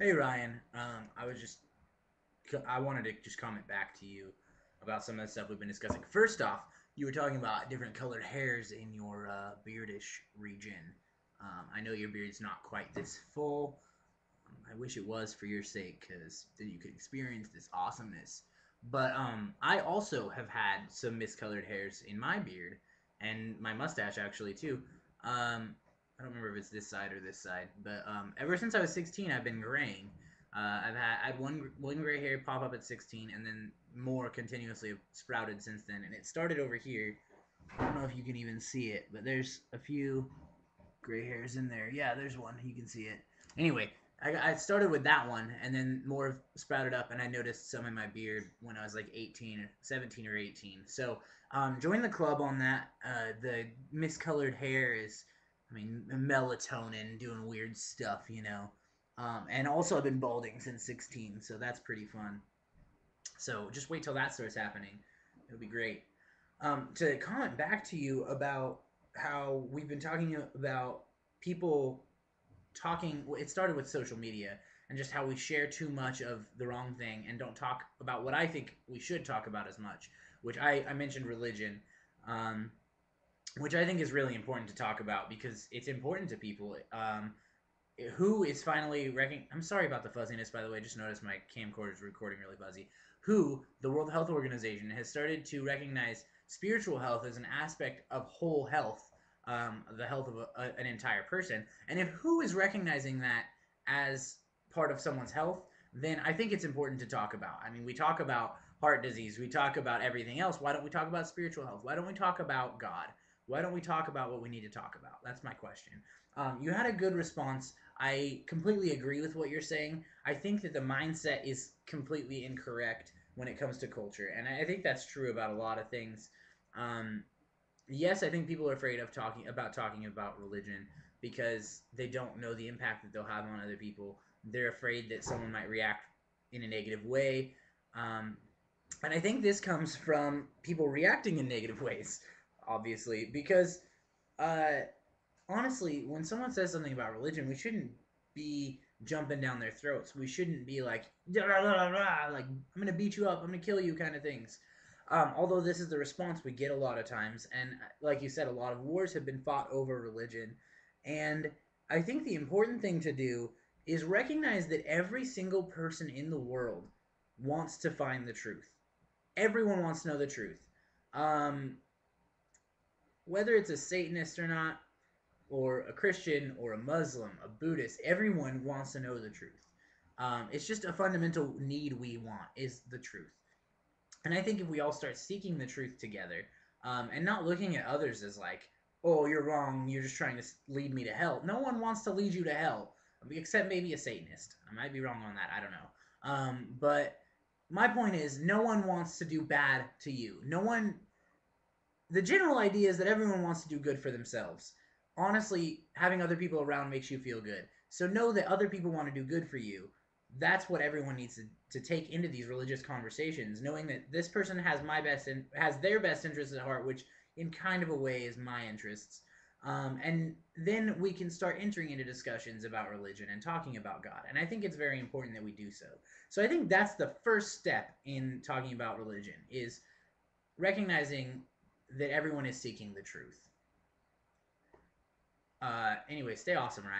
Hey Ryan, I wanted to just comment back to you about some of the stuff we've been discussing. First off, you were talking about different colored hairs in your beardish region. I know your beard's not quite this full. I wish it was for your sake, because then you could experience this awesomeness. But I also have had some miscolored hairs in my beard and my mustache actually too. I don't remember if it's this side or this side, but ever since I was 16, I've been graying. I had one gray hair pop up at 16, and then more continuously have sprouted since then. And it started over here. I don't know if you can even see it, but there's a few gray hairs in there. Yeah, there's one. You can see it. Anyway, I started with that one, and then more sprouted up, and I noticed some in my beard when I was like 18, 17 or 18. So join the club on that. The miscolored hair is, I mean, melatonin doing weird stuff, you know. And also, I've been balding since 16, so that's pretty fun. So just wait till that starts happening. It'll be great. To comment back to you about how we've been talking about people talking. It started with social media and just how we share too much of the wrong thing and don't talk about what I think we should talk about as much. Which I mentioned religion, um, which I think is really important to talk about because it's important to people. Who is finally I'm sorry about the fuzziness, by the way. Just noticed my camcorder is recording really fuzzy. Who, the World Health Organization, has started to recognize spiritual health as an aspect of whole health, the health of an entire person. And if who is recognizing that as part of someone's health, then I think it's important to talk about. I mean, we talk about heart disease, we talk about everything else. Why don't we talk about spiritual health? Why don't we talk about God? Why don't we talk about what we need to talk about? That's my question. You had a good response. I completely agree with what you're saying. I think that the mindset is completely incorrect when it comes to culture, and I think that's true about a lot of things. Um, yes, I think people are afraid of talking about religion because they don't know the impact that they'll have on other people. They're afraid that someone might react in a negative way, um, and I think this comes from people reacting in negative ways, obviously, because uh, honestly, when someone says something about religion, we shouldn't be jumping down their throats. We shouldn't be like, "Rah, rah, rah," like I'm gonna beat you up, I'm gonna kill you, kind of things. Although this is the response we get a lot of times, and like you said, a lot of wars have been fought over religion, and I think the important thing to do is recognize that every single person in the world wants to find the truth. Everyone wants to know the truth. Um, whether it's a Satanist or not, or a Christian or a Muslim, a Buddhist, everyone wants to know the truth. It's just a fundamental need we want is the truth. And I think if we all start seeking the truth together, and not looking at others as like, oh, you're wrong, you're just trying to lead me to hell. No one wants to lead you to hell, except maybe a Satanist. I might be wrong on that. I don't know. But my point is, no one wants to do bad to you. No one. The general idea is that everyone wants to do good for themselves. Honestly, having other people around makes you feel good. So know that other people want to do good for you. That's what everyone needs to take into these religious conversations, knowing that this person has my best and has their best interests at heart, which in kind of a way is my interests. And then we can start entering into discussions about religion and talking about God. And I think it's very important that we do so. So I think that's the first step in talking about religion is recognizing that everyone is seeking the truth. Anyway, stay awesome, Ryan.